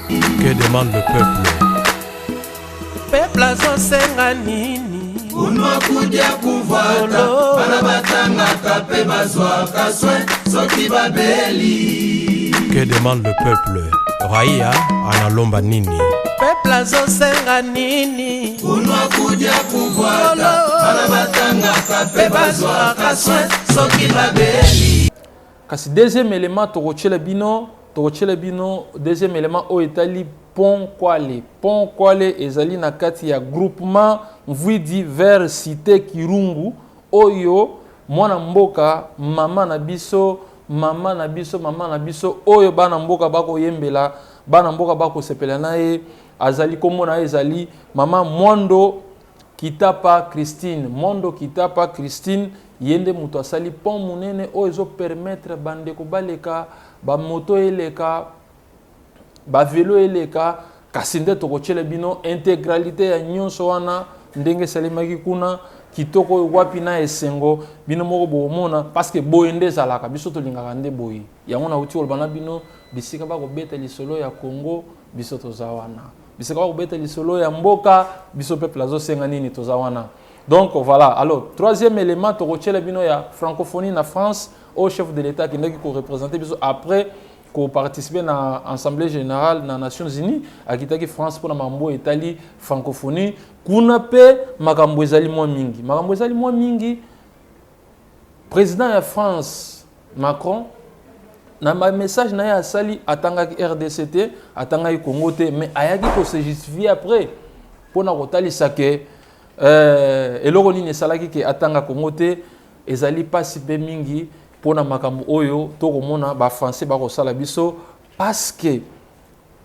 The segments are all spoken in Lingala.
Que demande le peuple? Peuple azosenga nini? Unwa kudia kuvata bana batanga kape bazwaka soin soki babeli. Que demande le peuple? Raia analomba nini? Peuple azosenga nini? Unwa kudia kuvata bana batanga kape bazwaka soin soki babeli. Kasi deuxième élément tokochele bino deuxième élément o etali Pont Kwale ezali na kati ya groupement mvidi vers cité Kirungu oyo mwana mboka mama na biso oyo bana mboka bako yembela bana mboka bako sepela nae azali komona ezali mama Mondo Kitapa Christine yende muto asali pont munene oyo ezo permettre bandeko baleka ba moto eleka ba vélo eleka kasinde tokochele bino intégralité ya nyonso wana ndenge salimaki kuna kitoko wapi na esengo bino moko bomona parce que boyende zalaka biso to lingaka nde boyi yango na uti olbana bino bisika ba ko beta lisolo ya Congo biso to zawana bisika ba ko beta lisolo ya mboka biso peuple azo senga nini to zawana. Donc voilà, alors troisième élément tokochele bino ya francophonie na France au chef de l'état qui ndeki ko représenter biso après ko participer na assemblée générale na Nations Unies akitaki France pour na mambo Italie francophonie kuna pe makambo ezali mwa mingi président ya France Macron na ma message na ya sali atangaki RDCT atangaki Congo te mais ayaki ko se justifier après pour na kotalisa ke eloko nini esalaki ke atanga Congo te ezali pasi pe mingi pona makambo oyo tokomona ba français bako sala biso parce que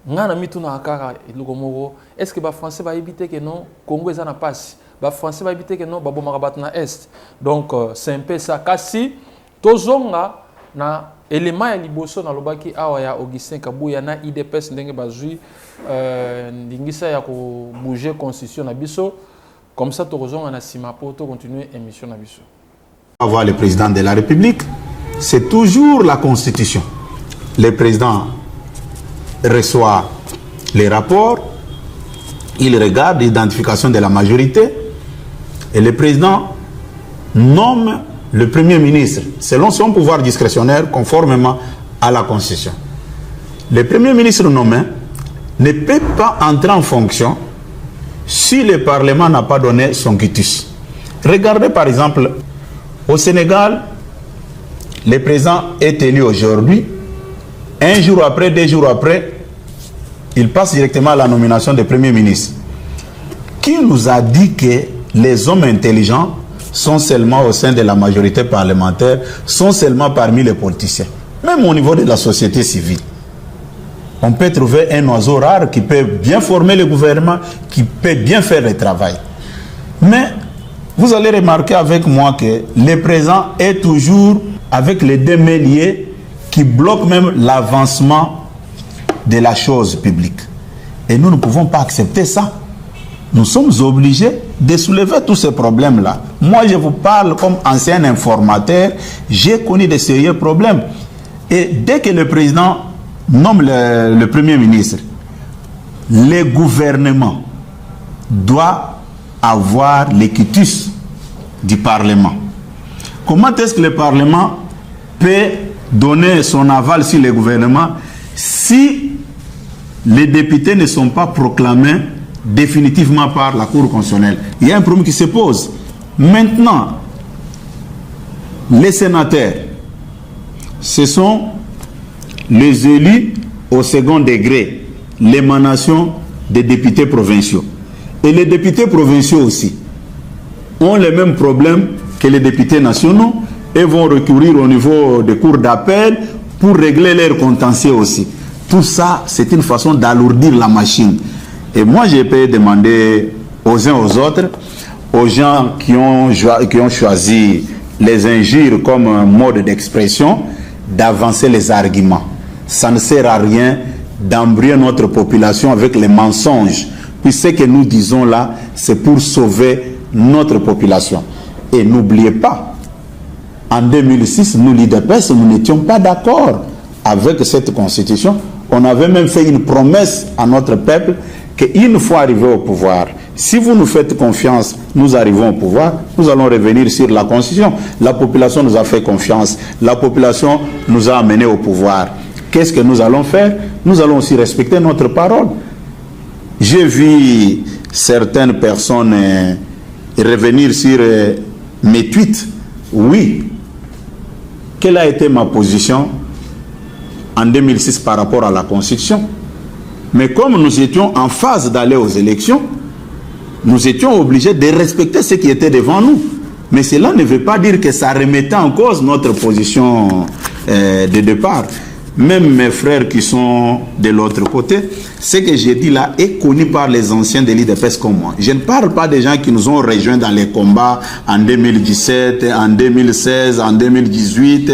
ngana mituna akaka eloko moko est-ce que ba français ba éviter que non Congo ezana pasi ba français ba éviter que non ba bomaka batna est donc c'est un peu ça kasi tozonga na élément ya liboso na lobaki awa ya Augustin Kabuya na IDPS ndenge bazui ndingisa ya ko bouger constitution na biso comme ça tozonga na sima po to continuer émission na biso. Avoir le président de la République, c'est toujours la Constitution. Le président reçoit les rapports, il regarde l'identification de la majorité et le président nomme le Premier ministre selon son pouvoir discrétionnaire conformément à la Constitution. Le Premier ministre nommé ne peut pas entrer en fonction si le Parlement n'a pas donné son quitus. Regardez par exemple au Sénégal, le président est élu aujourd'hui. Un jour après, 2 jours après, il passe directement à la nomination du Premier ministre. Qui nous a dit que les hommes intelligents sont seulement au sein de la majorité parlementaire, sont seulement parmi les politiciens? Même au niveau de la société civile. On peut trouver un oiseau rare qui peut bien former le gouvernement, qui peut bien faire le travail. Mais vous allez remarquer avec moi que le président est toujours avec les deux mains liées qui bloquent même l'avancement de la chose publique. Et nous ne pouvons pas accepter ça. Nous sommes obligés de soulever tous ces problèmes-là. Moi, je vous parle comme ancien informateur, j'ai connu de sérieux problèmes. Et dès que le président nomme le Premier ministre, le gouvernement doit avoir le quitus du Parlement. Comment est-ce que le Parlement peut donner son aval sur le gouvernement si les députés ne sont pas proclamés définitivement par la Cour constitutionnelle? Il y a un problème qui se pose. Maintenant, les sénateurs, ce sont les élus au second degré, l'émanation des députés provinciaux. Et les députés provinciaux aussi ont les mêmes problèmes que les députés nationaux et vont recourir au niveau des cours d'appel pour régler leurs contentieux aussi. Tout ça, c'est une façon d'alourdir la machine. Et moi, je peux demander aux uns aux autres, aux gens qui ont choisi les injures comme un mode d'expression, d'avancer les arguments. Ça ne sert à rien d'embrouiller notre population avec les mensonges. Puis ce que nous disons là, c'est pour sauver notre population. Et n'oubliez pas, en 2006, nous, l'IDPS, nous n'étions pas d'accord avec cette constitution. On avait même fait une promesse à notre peuple qu'une fois arrivé au pouvoir, si vous nous faites confiance, nous arrivons au pouvoir, nous allons revenir sur la Constitution. La population nous a fait confiance, la population nous a amenés au pouvoir. Qu'est-ce que nous allons faire? Nous allons aussi respecter notre parole. J'ai vu certaines personnes revenir sur mes tweets. Oui. Quelle a été ma position en 2006 par rapport à la Constitution? Mais comme nous étions en phase d'aller aux élections, nous étions obligés de respecter ce qui était devant nous. Mais cela ne veut pas dire que ça remettait en cause notre position de départ. Même mes frères qui sont de l'autre côté, ce que j'ai dit là est connu par les anciens de l'IDPS comme moi. Je ne parle pas des gens qui nous ont rejoints dans les combats en 2017, en 2016, en 2018.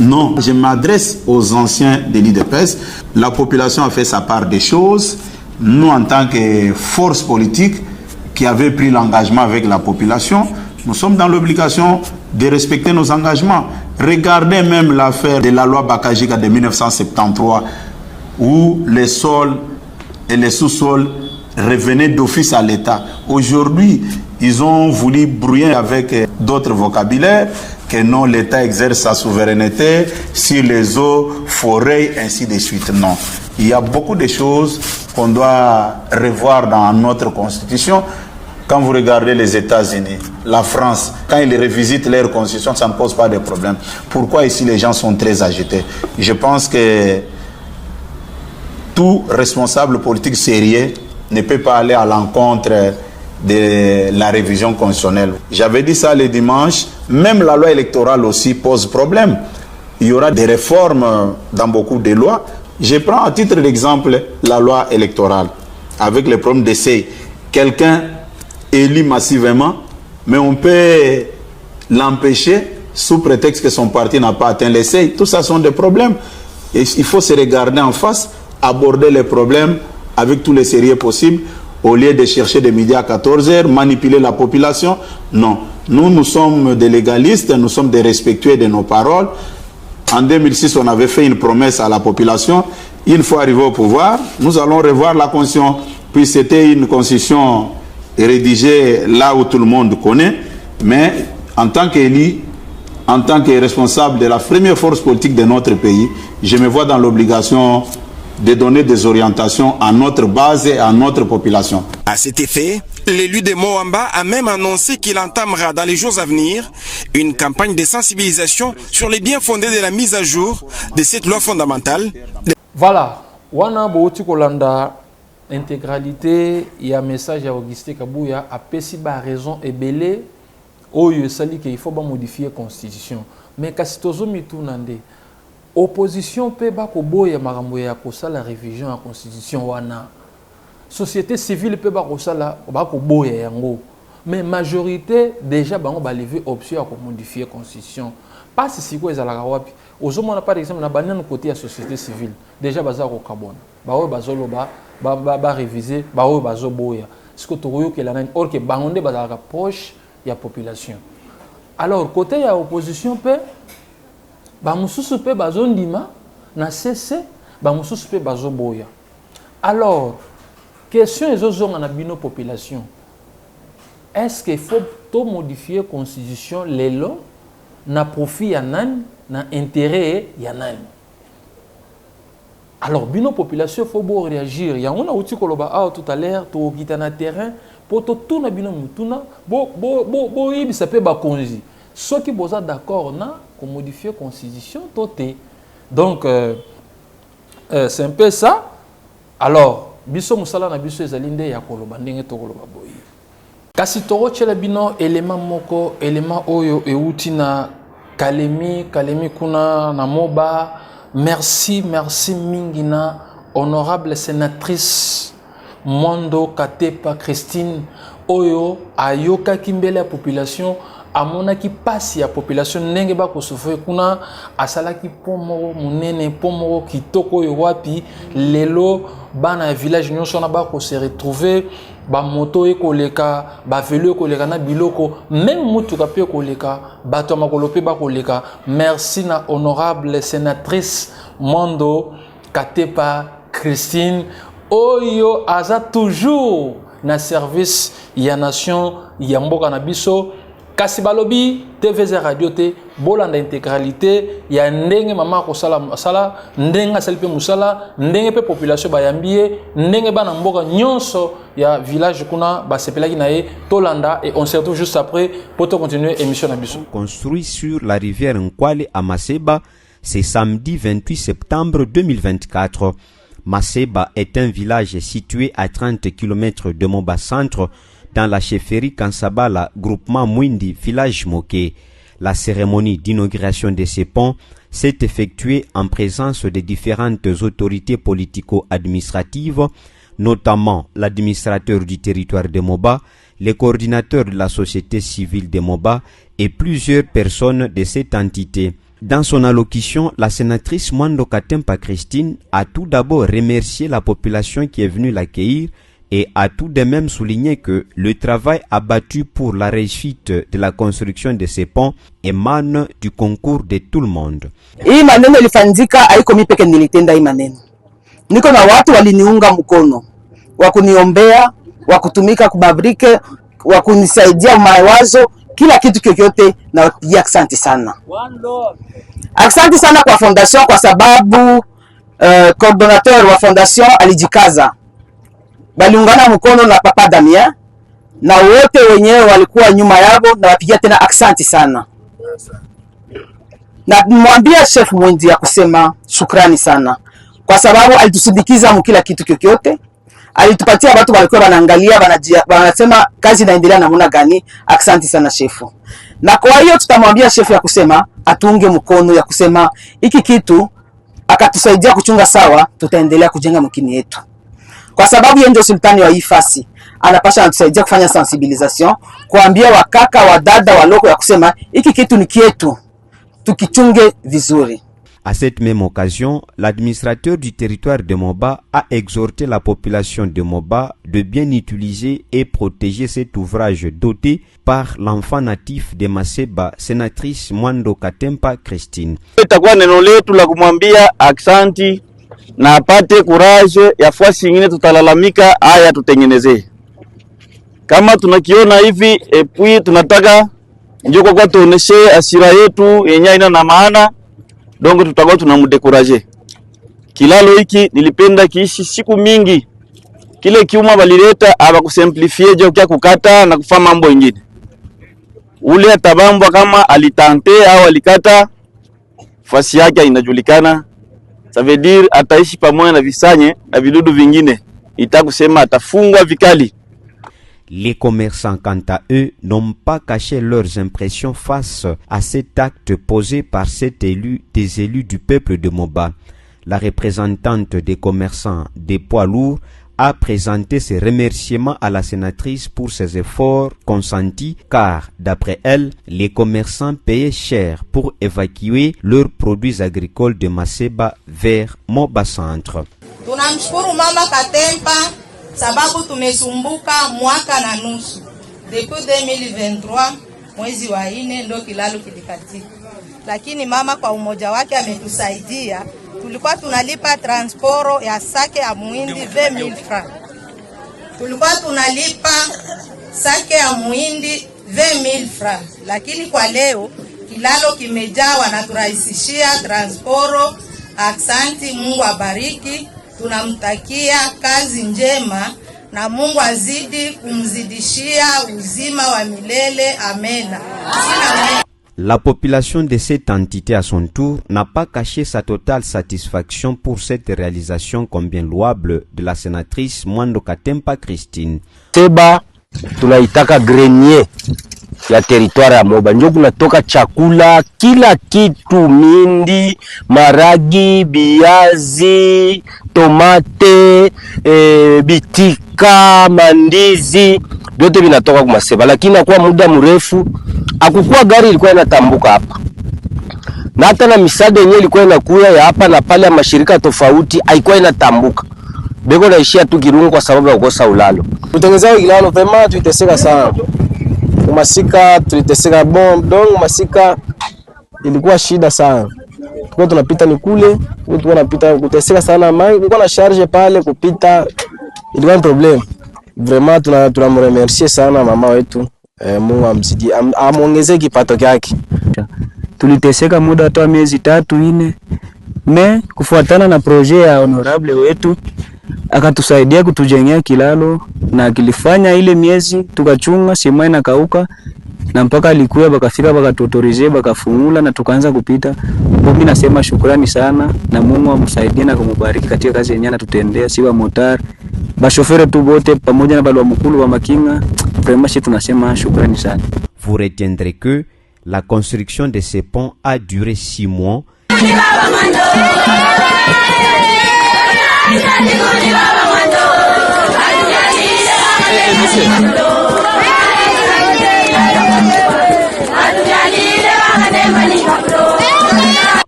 Non, je m'adresse aux anciens de l'IDPS. La population a fait sa part des choses. Nous, en tant que force politique qui avait pris l'engagement avec la population, nous sommes dans l'obligation de respecter nos engagements. Regardez même l'affaire de la loi Bakajika de 1973, où les sols et les sous-sols revenaient d'office à l'État. Aujourd'hui, ils ont voulu brouiller avec d'autres vocabulaires, que non, l'État exerce sa souveraineté sur les eaux, forêts, ainsi de suite. Non. Il y a beaucoup de choses qu'on doit revoir dans notre Constitution. Quand vous regardez les États-Unis, la France, quand ils revisitent leur constitution, ça ne pose pas de problème. Pourquoi ici les gens sont très agités? Je pense que tout responsable politique sérieux ne peut pas aller à l'encontre de la révision constitutionnelle. J'avais dit ça le dimanche, même la loi électorale aussi pose problème. Il y aura des réformes dans beaucoup de lois. Je prends à titre d'exemple la loi électorale, avec le problème d'essai. Quelqu'un élu massivement, mais on peut l'empêcher sous prétexte que son parti n'a pas atteint les seuils. Tout ça sont des problèmes. Et il faut se regarder en face, aborder les problèmes avec tous les sérieux possibles, au lieu de chercher de midi à 14h, manipuler la population. Non. Nous sommes des légalistes, nous sommes des respectueux de nos paroles. En 2006, on avait fait une promesse à la population. Une fois arrivé au pouvoir, nous allons revoir la constitution. Puis c'était une constitution rédigé là où tout le monde connaît, mais en tant qu'élu, en tant que responsable de la première force politique de notre pays, je me vois dans l'obligation de donner des orientations à notre base et à notre population. À cet effet, l'élu de Moamba a même annoncé qu'il entamera dans les jours à venir une campagne de sensibilisation sur les biens fondés de la mise à jour de cette loi fondamentale. Voilà, wana bouti kolanda intégralité, il y a un message à Augustin Kabouya a pesi ba raison et belé oyo sali qu'il faut modifier la constitution. Mais kasi tozomi tunande opposition peut ba ko boya makambo ya ko sala révision à constitution wana. Société civile peut ba ko sala ba ko boya yango. Mais majorité déjà bango ba lever option à modifier la constitution. Pas si quoi ezalaka wapi. Ozomona par exemple na banane côté la société civile déjà baza ko kabona. Ba oyo bazoloba ba réviser ba oyo bazoboya. Ce que toyo que la nani or que bangonde bazalaka proche ya population. Alors côté ya opposition peut ba mususu pe bazondima na cesse ba mususu pe bazoboya. Alors question ezozonga na bino population. Est-ce qu'il faut tout modifier la constitution lelo na profit ya nani na intérêt ya nani? Alors bino population faut beau réagir. Ya on a outi koloba tout à l'heure to kita na terrain pour tout na bino mutuna bo yibi ça peut ba konzi. Ceux qui boza d'accord na qu'on modifier la constitution toté. Donc c'est un peu ça. Alors biso musala na biso ezalinde ya koloba ndenge to koloba boyi. Kasi toro chela bino élément moko élément oyo euti na Kalemi kuna na Moba. Merci Mingina, honorable sénatrice Mondo Katepa Christine Oyo, Ayoka Kimbele population, Amona qui passe la population Nengeba Kosofo kuna, Asalaki Pomoro, Munene Pomoro, Kitoko Yowapi, Lelo, Bana village Nyonsonaba ko se retrouver, ba moto ekoleka, ba velo ekoleka na biloko, même mutuka pe ekoleka, bato makolope ba koleka. Merci na honorable sénatrice Mondo Katempa Christine oyo aza toujours na service ya nation ya mboka na biso kasi balobi TVZ radio te bolanda intégralité ya ndenge mama ko sala ndenge salipe musala ndenge pe population bayambie ndenge bana mboka nyonso ya village kuna basepelaki na ye tolanda et on se retrouve juste après pour continuer émission na biso. Construit sur la rivière Nkwale à Maseba, c'est samedi 28 septembre 2024. Maseba est un village situé à 30 km de Moba Centre dans la chefferie Kansabala, groupement Mwindi, village Moké. La cérémonie d'inauguration de ces ponts s'est effectuée en présence des différentes autorités politico-administratives, notamment l'administrateur du territoire de Moba, les coordinateurs de la société civile de Moba et plusieurs personnes de cette entité. Dans son allocution, la sénatrice Mwando Katempa Christine a tout d'abord remercié la population qui est venue l'accueillir et a tout de même souligné que le travail abattu pour la réussite de la construction de ces ponts émane du concours de tout le monde. Hii maneno ilifanyika haiko mimi peke nilitenda hii maneno. Niko na watu waliniunga mkono, wakuniombea, wakutumika kubabrike, wakunisaidia mawazo, kila kitu kyokyote na wapigia asante sana. Asante sana kwa fondation kwa sababu coordinateur wa fondation alijikaza. Baliungana mkono na Papa Damien na wote wenyewe walikuwa nyuma yao na wapigia tena asante sana. Na mwambia chef Mwindi ya kusema shukrani sana kwa sababu alitusindikiza mkila kitu kyokyote. Alitupatia watu walikuwa wanaangalia wanasema kazi inaendelea namna gani. Asante sana shefu. Na kwa hiyo tutamwambia shefu ya kusema atunge mkono ya kusema hiki kitu akatusaidia kuchunga sawa, tutaendelea kujenga mkini yetu. Kwa sababu yeye ndio sultani wa hii fasi, anapasha anatusaidia kufanya sensibilisation, kuambia wakaka, wadada, waloko ya kusema hiki kitu ni kietu, tukichunge vizuri. À cette même occasion, l'administrateur du territoire de Moba a exhorté la population de Moba de bien utiliser et protéger cet ouvrage doté par l'enfant natif de Maseba, sénatrice Mwando Katempa Christine. Itakuwa neno letu la kumwambia aksanti na apate courage ya fasi nyingine tutalalamika haya tutengenezee. Kama tunakiona hivi epui tunataka njoko kwa tuoneshe asira yetu yenye ina na maana. Donc tutakuwa tunamdekuraje. Kilalo hiki nilipenda kiishi siku mingi. Kile kiuma balileta aba kusimplifie jo kia kukata na kufanya mambo mengine. Ule atabambwa kama alitante au alikata fasi yake inajulikana. Ça veut dire ataishi pamoja na visanye na vidudu vingine. Itakusema atafungwa vikali. Les commerçants, quant à eux, n'ont pas caché leurs impressions face à cet acte posé par des élus du peuple de Moba. La représentante des commerçants des poids lourds a présenté ses remerciements à la sénatrice pour ses efforts consentis car, d'après elle, les commerçants payaient cher pour évacuer leurs produits agricoles de Maseba vers Moba Centre. Tunamshukuru Mama Katempa sababu tumesumbuka mwaka na nusu. Depuis 2023 mwezi wa 4 ndo kilalo kilikatika. Lakini mama kwa umoja wake ametusaidia. Tulikuwa tunalipa transporo ya sake ya muhindi 20,000 francs. Tulikuwa tunalipa sake ya muhindi 20,000 francs. Lakini kwa leo kilalo kimejaa, wanaturahisishia transporo. Aksanti, Mungu abariki. Tunamtakia kazi njema na Mungu azidi kumzidishia uzima wa milele. Amena. La population de cette entité à son tour n'a pas caché sa totale satisfaction pour cette réalisation combien louable de la sénatrice Mwando Katempa Christine. Seba tunaitaka grenier ya territoire ya Moba. Ndio kunatoka chakula kila kitu, mindi, maragi, biazi, tomate, bitika, mandizi, vyote vinatoka kwa Maseba. Lakini kwa muda mrefu akukua gari ilikuwa inatambuka hapa. Na hata na misaada yenyewe ilikuwa inakuya ya hapa na pale ya mashirika tofauti haikuwa inatambuka. Beko naishia tu Kirungu kwa sababu ya kukosa ulalo. Kutengeneza kilalo vraiment tuliteseka sana. Masika tuliteseka donc masika ilikuwa shida sana. Tuko tunapita ni kule, tuko tunapita kuteseka sana mai, niko na charge pale kupita ilikuwa problem. Vraiment tunamremercier sana mama wetu. Mungu amzidi amuongezee kipato chake. Tuliteseka muda wa miezi 3-4 me kufuatana na projet ya honorable wetu akatusaidia kutujengea kilalo na kilifanya ile miezi tukachunga sema inakauka na mpaka alikuwa bakafika bakatutorize bakafungula na tukaanza kupita. Mimi nasema shukrani sana na Mungu amsaidie na kumbariki katika kazi yenyewe anatutendea siwa motar bashofere tu bote pamoja na balwa mkulu wa makinga. Vraiment tunasema shukrani sana. Vous retiendrez que la construction de ces ponts a duré 6 mois.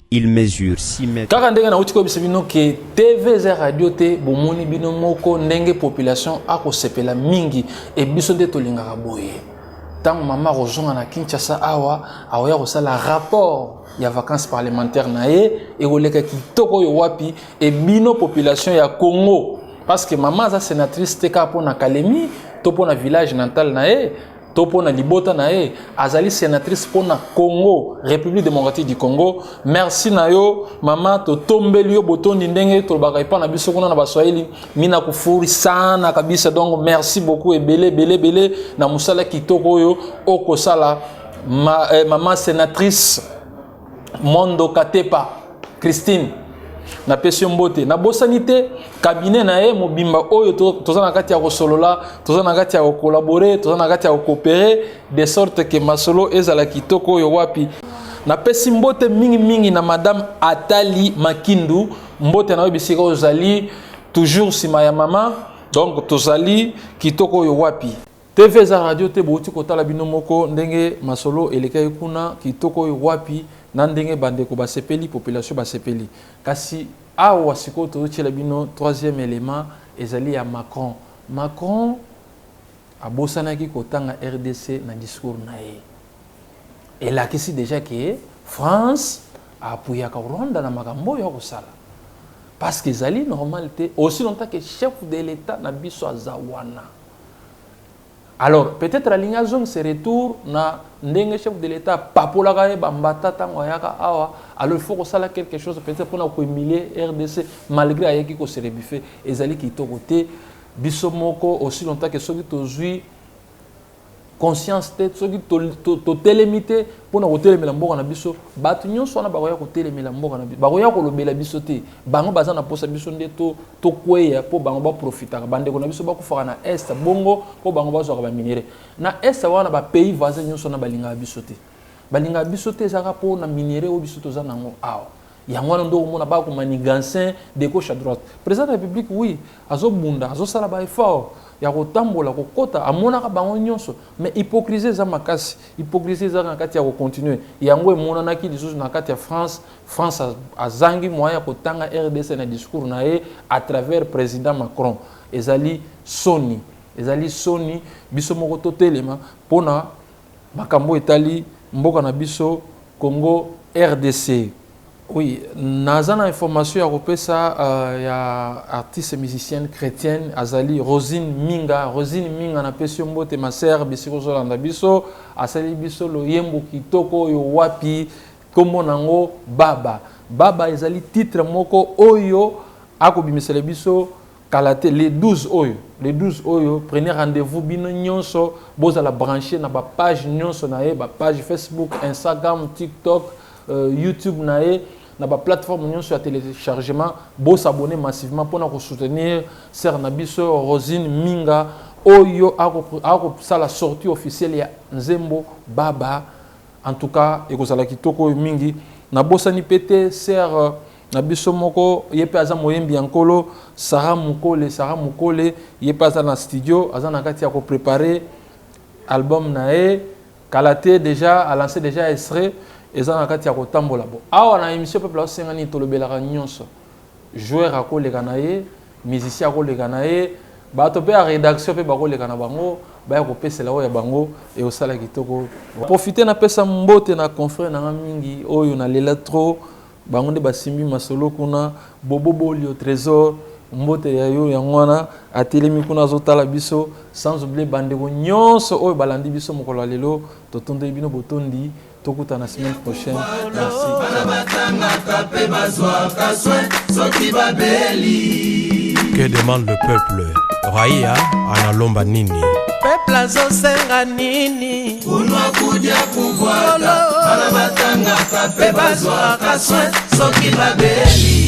Il mesure 6 mètres. Kaka ndenge na utiko bisibino ke TVZ radio te bomoni bino moko ndenge population akosepela mingi e biso nde tolingaka boye. Tant mama rozonga na Kinshasa awa aoya kosala rapport ya vacances parlementaires na ye e koleka kitoko yo wapi e bino population ya Congo parce que maman za sénatrice te ka pona Kalemi to pona village natal na ye to pona Libota na ye azali sénatrice pona Congo République démocratique du Congo. Merci na yo mama to tombeli yo botondi ndenge to baka ipa na biso kuna na baswahili mina kufuri sana kabisa. Donc merci beaucoup et belé na musala kitoko yo okosala maman sénatrice Mondo Katepa Christine na pesio mbote na bosanité cabinet na ye mobimba oyo toza na kati ya kosolola toza na kati ya collaborer toza na kati ya coopérer de sorte que masolo ezala kitoko oyo wapi na pesi mbote mingi na madame Atali Makindu mbote na bisika ozali toujours sima ya mama. Donc tozali kitoko oyo wapi TVZ radio te bouti kotala bino moko ndenge masolo eleka kuna kitoko oyo wapi na ndenge bandeko basepeli population basepeli kasi awa siko tochela bino. Troisième élément ezali ya Macron abosanaki kotanga RDC na discours na ye elakisi déjà que France apuyaka Rwanda na makambo ya kosala parce que ezali normalité aussi longtemps que chef de l'état na biso azawana. Alors peut-être la ligne zone se retour na ndenge chef de l'état papola ka bambata tango yaka awa. Alors il faut que ça la quelque chose peut-être pour na ko humilier RDC malgré ayaki ko se rebife ezali ki to côté biso moko aussi longtemps que soki tozui conscience tête soki to télémité pour na kotelemela mboka na biso batu nyonso na bakoya kotelemela mboka na biso bakoya ko lobela biso te bango baza na posa biso nde to kweya po bango ba profiter bandeko na biso ba kufaka na est bongo po bango ba zoka ba minere na est wana ba pays voisins nyonso na balinga biso te zaka po na minere o biso to za nango awa yango ndo mona ba ko manigansin de gauche à droite. Président de la République oui azo bunda azo sala ba effort ya kotambola kokota amonaka bango nyonso mais hypocrisie za makasi hypocrisie za nakati ya ko continuer yango emonanaki lisusu na kati ya France azangi moya kotanga RDC na discours na ye à travers président Macron ezali soni biso moko totelema pona makambo etali mboka na biso Congo RDC. Oui, nazana information ya kopesa ya artiste musicienne chrétienne azali Rosine Minga na pesio mbote ma sœur bisiko zolanda biso asali biso lo yembo kitoko yo wapi kombo nango baba ezali titre moko oyo akobimisela biso kalate les 12 oyo prenez rendez-vous bino nyonso bozala brancher na ba page nyonso na ye ba page Facebook, Instagram, TikTok, YouTube na ye na ba plateforme nyonso ya téléchargement bo s'abonner massivement pour na soutenir sœur na biso Rosine Minga oyo ako sala sortie officielle ya Nzembo Baba. En tout cas ekozala kitoko mingi na bosani pété sœur na biso moko yepe aza moyembi yankolo Sarah Mukole yepe aza na studio aza na kati ya ko préparer album na e Kalate déjà a lancé déjà extrait eza na kati ya kotambola bo awa na émission peuple osengani tolobelaka nyonso joueur akoleka na ye musicien akoleka na ye bato pe a rédaction pe bakoleka na bango baya kopesela oyo ya bango e osala kitoko profiter na pesa mbote na confrère na mingi oyo na lela trop bango nde basimbi masolo kuna Bobobolio Trésor mbote ya yo yangwana atelemi kuna azotala biso sans oublier bandeko nyonso oyo balandi biso mokolo lelo totondo bino botondi tokuta na semaine prochaine. Merci. Que demande le peuple? Raia analomba nini? Peuple azosenga nini? Unwa kudia pouvoir, bana batanga kape bazwa kaswe soki babeli.